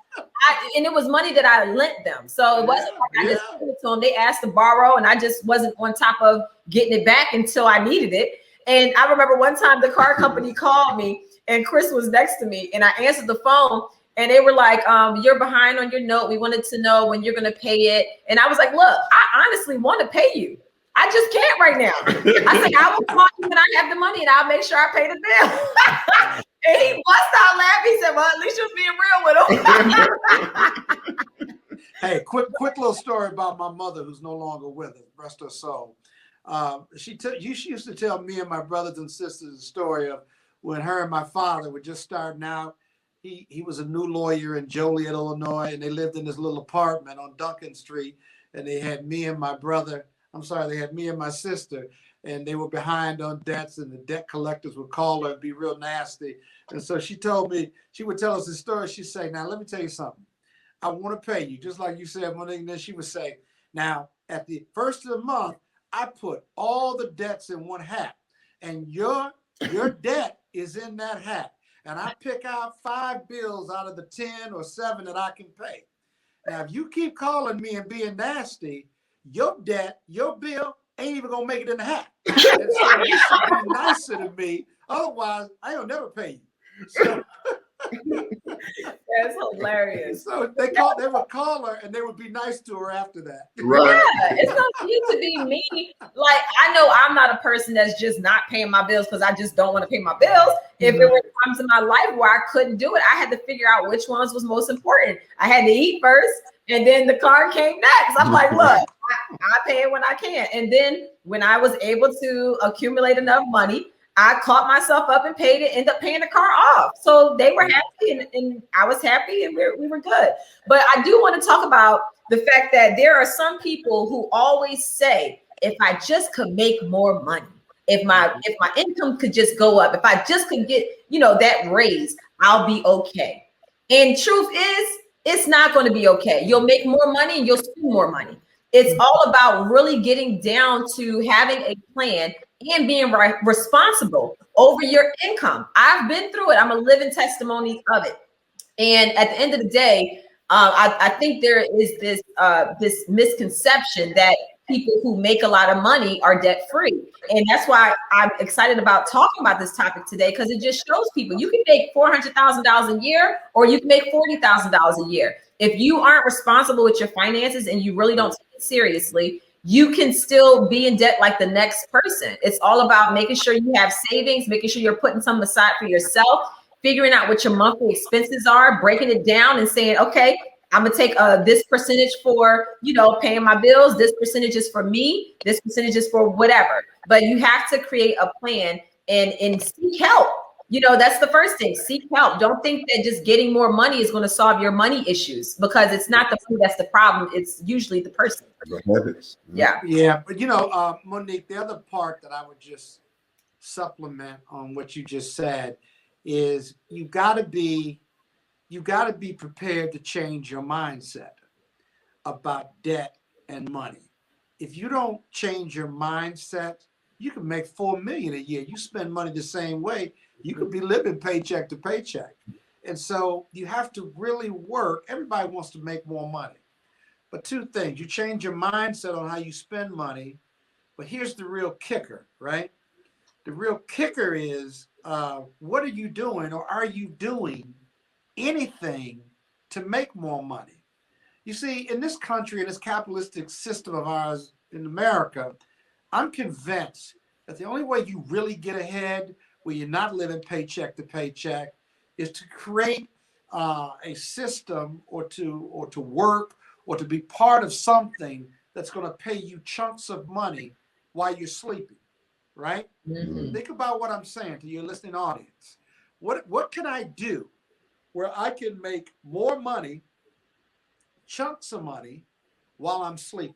and it was money that I lent them. So it wasn't like I just gave it to them. They asked to borrow, and I just wasn't on top of getting it back until I needed it. And I remember one time the car company called me, and Chris was next to me, and I answered the phone, and they were like, you're behind on your note. We wanted to know when you're going to pay it. And I was like, look, I honestly want to pay you. I just can't right now. I said, I will call you when I have the money, and I'll make sure I pay the bill. And he bust out laughing. He said, well, at least you're being real with him. Hey, quick little story about my mother, who's no longer with us. Rest her soul. She used to tell me and my brothers and sisters the story of when her and my father were just starting out. He was a new lawyer in Joliet, Illinois, and they lived in this little apartment on Duncan Street. And they had me and my brother. They had me and my sister, and they were behind on debts, and the debt collectors would call her and be real nasty. And so she told me, she would tell us the story. She'd say, now, let me tell you something. I want to pay you, just like you said, Monique. And then she would say, now, at the first of the month, I put all the debts in one hat, and your debt is in that hat. And I pick out 5 bills out of the 10 or 7 that I can pay. Now, if you keep calling me and being nasty, your debt, your bill ain't even gonna make it in the hat. And so you should be nicer to me. Otherwise, I will never pay you. So, that's hilarious. So they would call her and they would be nice to her after that. Right. Yeah, it's not for you to be me. Like, I know I'm not a person that's just not paying my bills because I just don't want to pay my bills. If there were times in my life where I couldn't do it, I had to figure out which ones was most important. I had to eat first, and then the car came next. I'm like, look, I pay it when I can. And then when I was able to accumulate enough money, I caught myself up and paid it, ended up paying the car off. So they were happy and I was happy, and we were good. But I do want to talk about the fact that there are some people who always say, if I just could make more money, if my income could just go up, if I just could get, that raise, I'll be okay. And truth is, it's not going to be okay. You'll make more money and you'll spend more money. It's all about really getting down to having a plan and being responsible over your income. I've been through it. I'm a living testimony of it. And at the end of the day, I think there is this misconception that people who make a lot of money are debt free. And that's why I'm excited about talking about this topic today, because it just shows people you can make $400,000 a year, or you can make $40,000 a year. If you aren't responsible with your finances and you really don't take it seriously, you can still be in debt like the next person. It's all about making sure you have savings, making sure you're putting some aside for yourself, figuring out what your monthly expenses are, breaking it down and saying, okay, I'm gonna take this percentage for, paying my bills. This percentage is for me. This percentage is for whatever. But you have to create a plan and seek help. That's the first thing. Seek help. Don't think that just getting more money is going to solve your money issues, because it's not the money that's the problem. It's usually the person. The habits. Yeah. Yeah, but Monique, the other part that I would just supplement on what you just said is you got to be prepared to change your mindset about debt and money. If you don't change your mindset, you can make $4 million a year. You spend money the same way, you could be living paycheck to paycheck. And so you have to really work. Everybody wants to make more money. But two things: you change your mindset on how you spend money. But here's the real kicker, right? The real kicker is, what are you doing, or are you doing anything to make more money? You see, in this country, in this capitalistic system of ours in America, I'm convinced that the only way you really get ahead, where you're not living paycheck to paycheck, is to create a system, or to work, or to be part of something that's going to pay you chunks of money while you're sleeping, right? Mm-hmm. Think about what I'm saying to your listening audience. What can I do where I can make more money, chunks of money, while I'm sleeping?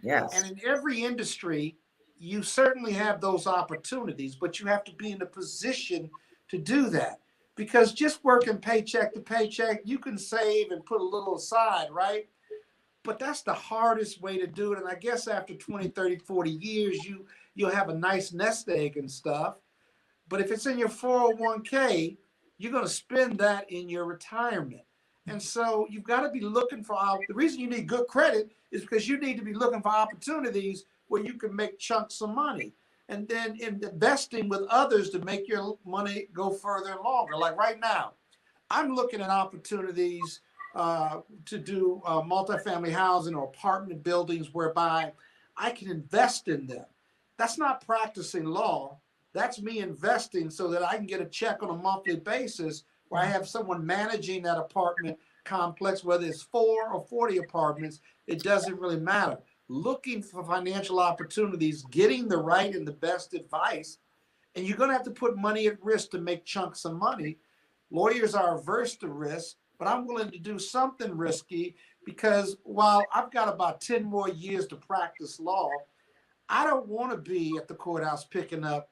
Yes. And in every industry, you certainly have those opportunities, but you have to be in a position to do that. Because just working paycheck to paycheck, you can save and put a little aside, right? But that's the hardest way to do it. And I guess after 20, 30, 40 years, you'll have a nice nest egg and stuff. But if it's in your 401k, you're going to spend that in your retirement. And so you've got to be looking for, the reason you need good credit is because you need to be looking for opportunities where you can make chunks of money, and then investing with others to make your money go further and longer. Like right now, I'm looking at opportunities to do multifamily housing or apartment buildings whereby I can invest in them. That's not practicing law. That's me investing so that I can get a check on a monthly basis, where I have someone managing that apartment complex, whether it's 4 or 40 apartments, it doesn't really matter. Looking for financial opportunities, getting the right and the best advice, and you're going to have to put money at risk to make chunks of money. Lawyers are averse to risk, but I'm willing to do something risky, because while I've got about 10 more years to practice law, I don't want to be at the courthouse picking up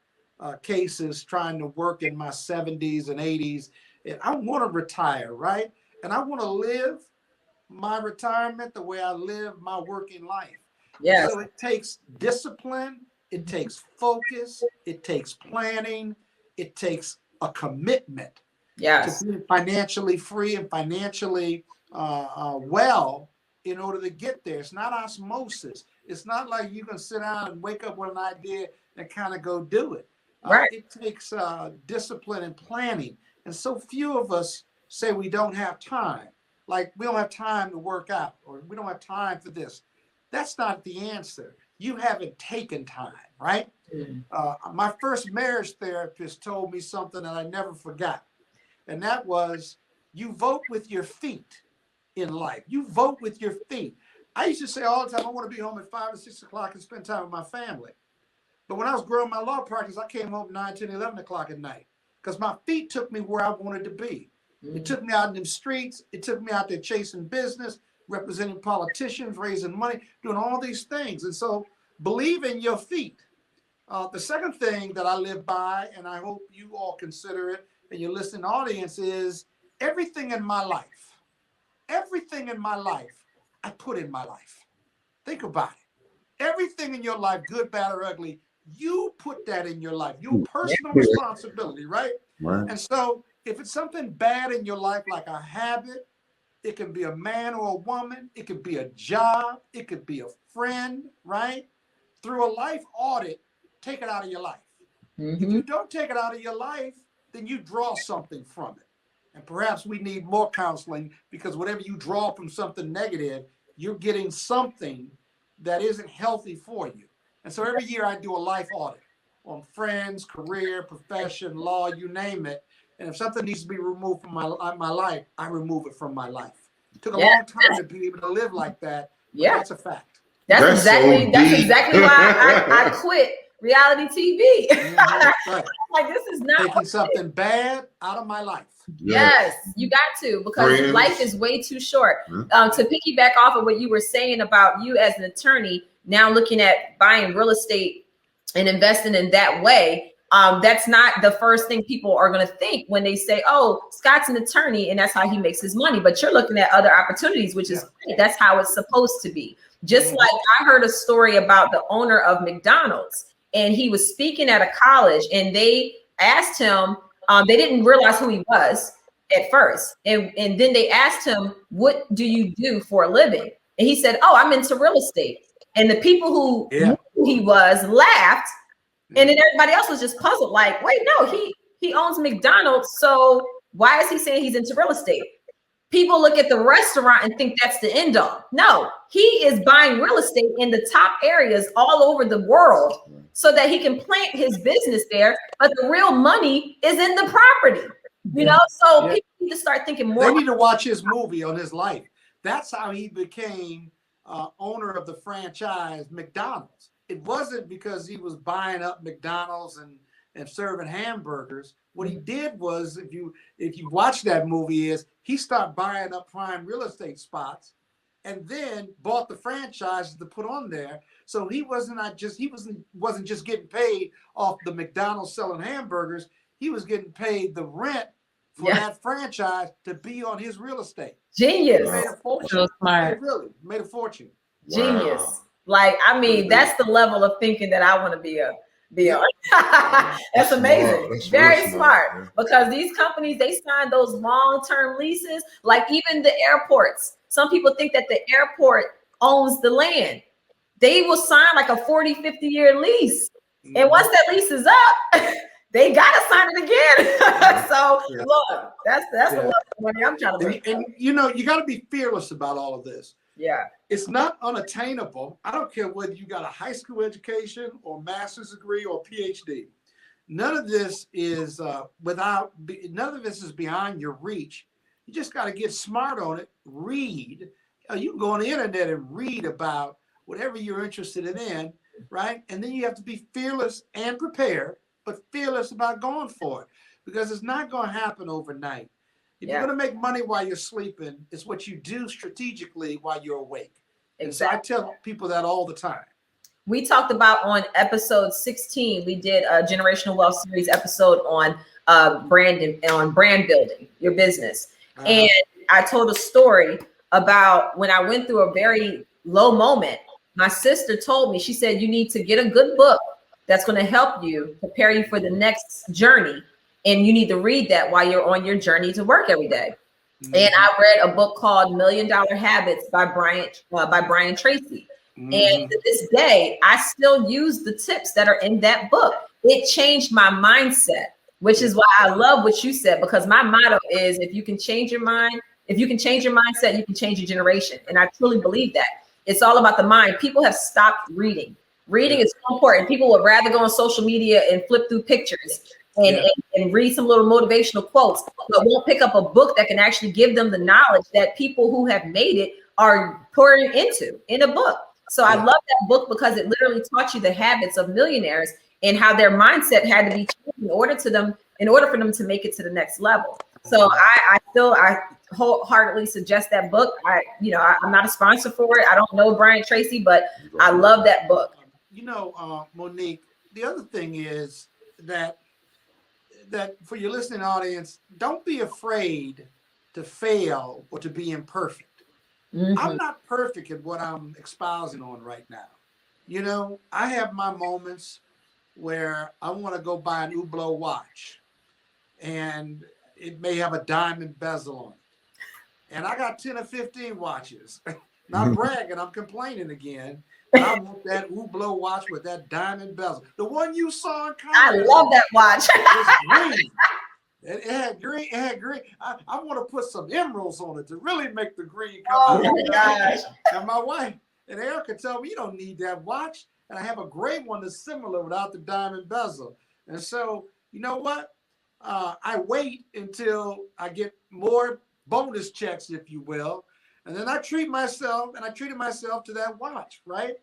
cases, trying to work in my 70s and 80s. And I want to retire, right? And I want to live my retirement the way I live my working life. Yes. So it takes discipline, it takes focus, it takes planning, it takes a commitment Yes. to be financially free and financially well in order to get there. It's not osmosis. It's not like you can sit down and wake up with an idea and kind of go do it. Right. It takes discipline and planning. And so few of us say we don't have time. Like, we don't have time to work out, or we don't have time for this. That's not the answer. You haven't taken time, right? Mm-hmm. My first marriage therapist told me something that I never forgot. And that was, you vote with your feet in life. You vote with your feet. I used to say all the time, I want to be home at 5 or 6 o'clock and spend time with my family. But when I was growing my law practice, I came home 9, 10, 11 o'clock at night, because my feet took me where I wanted to be. Mm-hmm. It took me out in them streets. It took me out there chasing business, representing politicians, raising money, doing all these things. And so believe in your feet. The second thing that I live by, and I hope you all consider it, and your listening audience, is everything in my life, I put in my life. Think about it. Everything in your life, good, bad, or ugly, you put that in your life. Your personal responsibility, right? Right. And so if it's something bad in your life, like a habit, it can be a man or a woman, it could be a job, it could be a friend, right? Through a life audit, take it out of your life. Mm-hmm. If you don't take it out of your life, then you draw something from it. And perhaps we need more counseling, because whatever you draw from something negative, you're getting something that isn't healthy for you. And so every year I do a life audit on friends, career, profession, law, you name it. And if something needs to be removed from my life, I remove it from my life. It took a long time to be able to live like that. Yeah, that's a fact. That's exactly why I quit reality TV. Right. Like, this is not taking something bad out of my life. Yes, you got to, because life is way too short. To piggyback off of what you were saying about you as an attorney, now looking at buying real estate and investing in that way, that's not the first thing people are going to think when they say, oh, Scott's an attorney and that's how he makes his money. But you're looking at other opportunities, which is great. That's how it's supposed to be. Just like I heard a story about the owner of McDonald's, and he was speaking at a college, and they asked him, they didn't realize who he was at first. And then they asked him, what do you do for a living? And he said, oh, I'm into real estate. And the people who knew who he was laughed. And then everybody else was just puzzled, like, wait, no, he owns McDonald's. So why is he saying he's into real estate? People look at the restaurant and think that's the end all. No, he is buying real estate in the top areas all over the world so that he can plant his business there. But the real money is in the property, you know? So people need to start thinking more. They need to watch his movie on his life. That's how he became owner of the franchise McDonald's. It wasn't because he was buying up McDonald's and serving hamburgers. What he did was, if you watch that movie, is he started buying up prime real estate spots, and then bought the franchises to put on there. So he wasn't just getting paid off the McDonald's selling hamburgers. He was getting paid the rent for that franchise to be on his real estate. Genius. He made a fortune. So smart. He really made a fortune. Genius. Wow. Like, I mean, that's the level of thinking that I want to be on. That's amazing. That's very smart. Because these companies, they sign those long-term leases, like even the airports. Some people think that the airport owns the land. They will sign like a 40, 50-year lease. And once that lease is up, they gotta sign it again. So look, that's the level of money I'm trying to make. And you know, you got to be fearless about all of this. Yeah, it's not unattainable. I don't care whether you got a high school education or master's degree or PhD. None of this is none of this is beyond your reach. You just got to get smart on it. Read. You can go on the internet and read about whatever you're interested in, right? And then you have to be fearless and prepared, but fearless about going for it, because it's not going to happen overnight. If you're going to make money while you're sleeping, it's what you do strategically while you're awake. Exactly. And so I tell people that all the time. We talked about on episode 16, we did a Generational Wealth Series episode on brand building your business. And I told a story about when I went through a very low moment. My sister told me, she said, you need to get a good book that's going to help you, prepare you for the next journey. And you need to read that while you're on your journey to work every day. Mm-hmm. And I read a book called $1 Million Habits by Brian Tracy. Mm-hmm. And to this day, I still use the tips that are in that book. It changed my mindset, which is why I love what you said, because my motto is, if you can change your mind, if you can change your mindset, you can change your generation. And I truly believe that. It's all about the mind. People have stopped reading. Reading is so important. People would rather go on social media and flip through pictures and read some little motivational quotes, but won't pick up a book that can actually give them the knowledge that people who have made it are pouring into in a book. So I love that book because it literally taught you the habits of millionaires and how their mindset had to be changed in order for them to make it to the next level. So I wholeheartedly suggest that book. I'm not a sponsor for it. I don't know Brian Tracy, but I love that book. Monique, the other thing is that for your listening audience, don't be afraid to fail or to be imperfect. Mm-hmm. I'm not perfect at what I'm espousing on right now. I have my moments where I want to go buy an Hublot watch, and it may have a diamond bezel on it. And I got 10 or 15 watches. Not bragging, I'm complaining again. I want that Hublot watch with that diamond bezel. The one you saw in college. I love that watch. Green. It had green. I want to put some emeralds on it to really make the green come out. Oh my gosh. And my wife and Erica tell me, you don't need that watch. And I have a gray one that's similar without the diamond bezel. And so, you know what? I wait until I get more bonus checks, if you will, and then I treat myself, and I treated myself to that watch, right?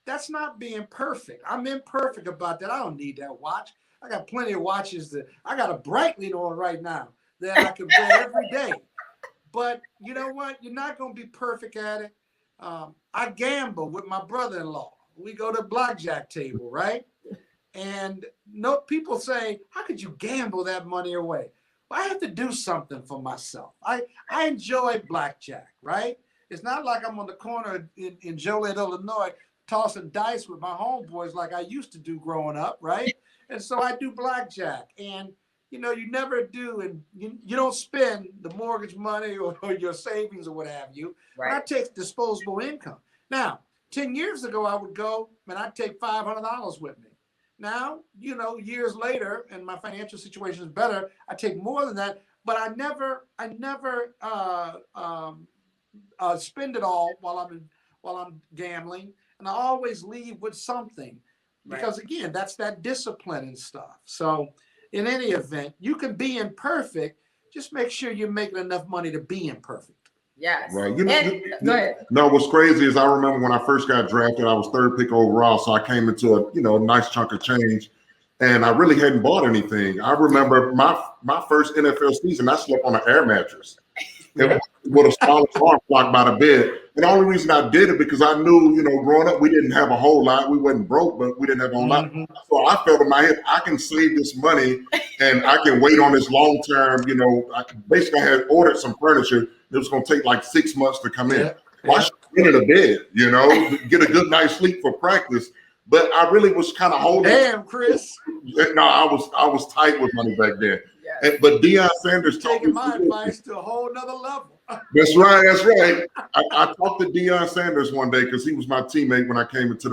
That's not being perfect. I'm imperfect about that. I don't need that watch. I got plenty of watches I got a Breitling on right now that I can wear every day. But you know what? You're not going to be perfect at it. I gamble with my brother-in-law. We go to blackjack table, right? And no, people say, how could you gamble that money away? Well, I have to do something for myself. I enjoy blackjack, right? It's not like I'm on the corner in Joliet, Illinois, tossing dice with my homeboys like I used to do growing up, right? And so I do blackjack. And, you know, you never do, and you don't spend the mortgage money or your savings or what have you. Right. But I take disposable income. Now, 10 years ago, I would go and I'd take $500 with me. Now, you know, years later, and my financial situation is better, I take more than that, but I never spend it all while I'm gambling, and I always leave with something, because again, that's that discipline and stuff. So, in any event, you can be imperfect. Just make sure you're making enough money to be imperfect. Yes. Right. Go ahead. No, what's crazy is I remember when I first got drafted, I was 3rd pick overall. So I came into a nice chunk of change, and I really hadn't bought anything. I remember my first NFL season, I slept on an air mattress. With a small arm blocked by the bed. And the only reason I did it because I knew, growing up, we didn't have a whole lot. We wasn't broke, but we didn't have a whole lot. So I felt in my head, I can save this money and I can wait on this long term. I had ordered some furniture. It was going to take like 6 months to come in. Well, I should get in a bed, get a good night's sleep for practice. But I really was kind of holding. Damn, Chris. No, I was tight with money back then. But Deion Sanders taking my advice to a whole nother level. That's right. I talked to Deion Sanders one day because he was my teammate when I came into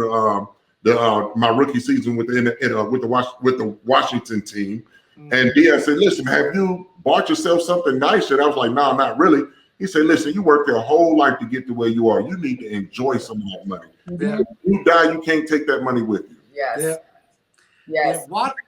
my rookie season with the Washington team. And Deion said, "Listen, have you bought yourself something nice?" And I was like, "No, not really." He said, "Listen, you worked your whole life to get to where you are. You need to enjoy some of that money. If you die, you can't take that money with you." Yes.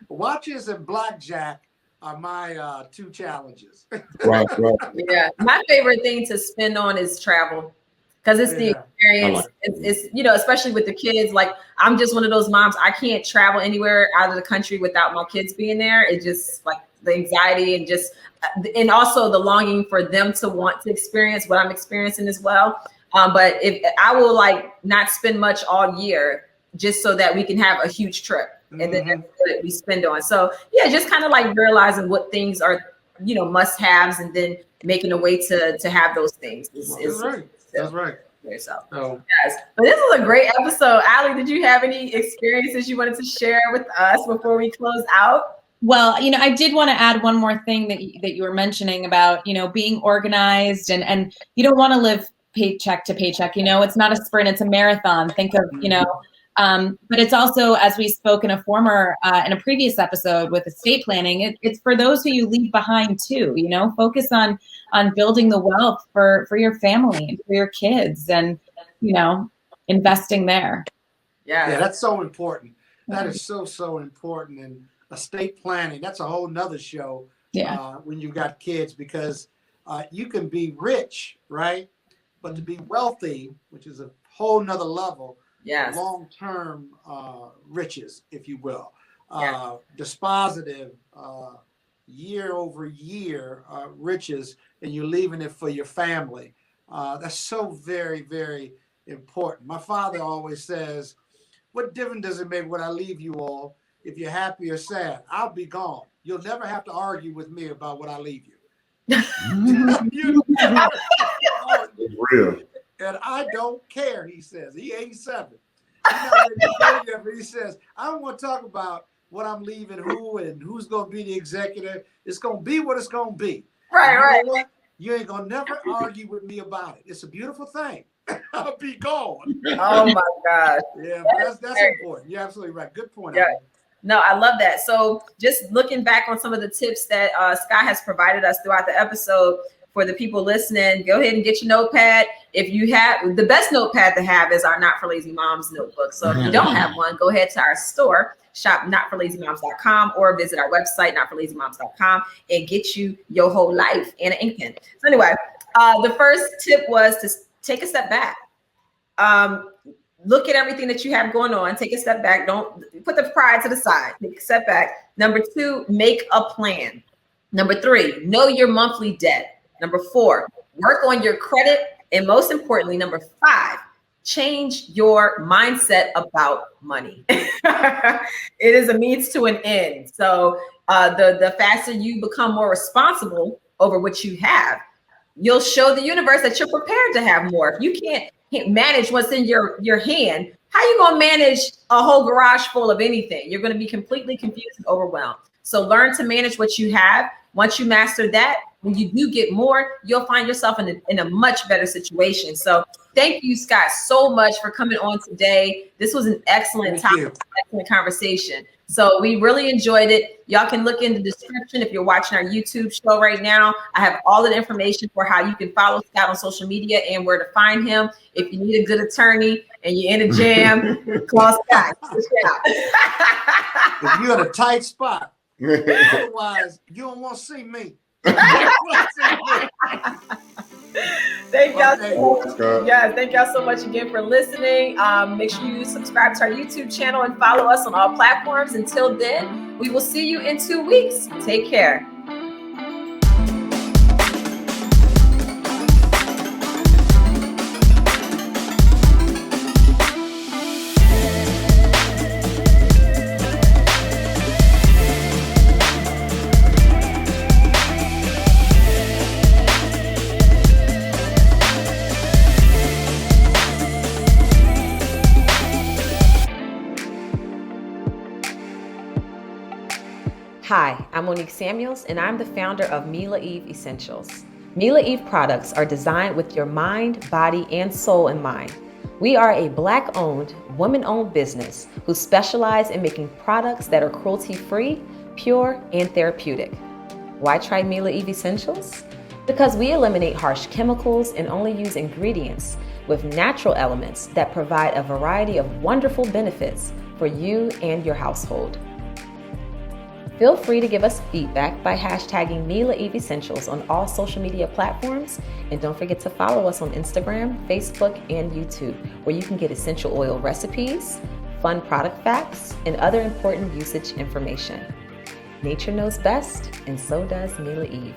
Watches and blackjack are my 2 challenges. Right. Yeah. My favorite thing to spend on is travel, because it's the experience. It's especially with the kids. Like, I'm just one of those moms. I can't travel anywhere out of the country without my kids being there. It just, like, the anxiety and also the longing for them to want to experience what I'm experiencing as well. But if I will not spend much all year just so that we can have a huge trip. And then that's what we spend on. So just kind of realizing what things are, must haves, and then making a way to have those things. That's right. So, yes. But this was a great episode. Allie, did you have any experiences you wanted to share with us before we close out? Well, I did want to add one more thing that you were mentioning about, being organized, and you don't want to live paycheck to paycheck. It's not a sprint, it's a marathon. Think of, but it's also, as we spoke in a previous episode with estate planning, it's for those who you leave behind too. Focus on building the wealth for your family and for your kids, and investing there. Yeah, that's so important. That is so important. And estate planning, that's a whole nother show. When you've got kids, because you can be rich, right? But to be wealthy, which is a whole nother level. Long-term riches, if you will, dispositive year over year riches, and you're leaving it for your family. That's so very, very important. My father always says, "What difference does it make what I leave you all? If you're happy or sad, I'll be gone. You'll never have to argue with me about what I leave you." It's real. And I don't care, he says. He 87. He says, "I don't want to talk about what I'm leaving who and who's going to be the executive. It's going to be what it's going to be." Right. What? You ain't going to never argue with me about it. It's a beautiful thing. I'll be gone. Oh, my gosh. Yeah, but that's important. You're absolutely right. Good point. Yeah. No, I love that. So just looking back on some of the tips that Scott has provided us throughout the episode, for the people listening, go ahead and get your notepad, if you have, the best notepad to have is our Not for Lazy Moms notebook. So if you don't have one, go ahead to our store, shop notforlazymoms.com, or visit our website, notforlazymoms.com, and get you your whole life and an ink pen. So anyway, the first tip was to take a step back. Look at everything that you have going on. Take a step back. Don't put the pride to the side. Take a step back. Number 2, make a plan. Number 3, know your monthly debt. Number 4, work on your credit. And most importantly, number 5, change your mindset about money. It is a means to an end. So the faster you become more responsible over what you have, you'll show the universe that you're prepared to have more. If you can't manage what's in your hand, how you gonna manage a whole garage full of anything? You're gonna be completely confused and overwhelmed. So learn to manage what you have. Once you master that, when you do get more, you'll find yourself in a much better situation. So thank you, Scott, so much for coming on today. This was an excellent topic, excellent conversation. So we really enjoyed it. Y'all can look in the description if you're watching our YouTube show right now. I have all the information for how you can follow Scott on social media and where to find him. If you need a good attorney and you're in a jam, call Scott. If you're in a tight spot, otherwise you don't want to see me. Thank y'all so much. Yeah, thank y'all so much again for listening. Make sure you subscribe to our YouTube channel and follow us on all platforms. Until then, we will see you in 2 weeks. Take care. Hi, I'm Monique Samuels, and I'm the founder of Mila Eve Essentials. Mila Eve products are designed with your mind, body, and soul in mind. We are a Black-owned, woman-owned business who specialize in making products that are cruelty-free, pure, and therapeutic. Why try Mila Eve Essentials? Because we eliminate harsh chemicals and only use ingredients with natural elements that provide a variety of wonderful benefits for you and your household. Feel free to give us feedback by hashtagging Mila Eve Essentials on all social media platforms. And don't forget to follow us on Instagram, Facebook, and YouTube, where you can get essential oil recipes, fun product facts, and other important usage information. Nature knows best, and so does Mila Eve.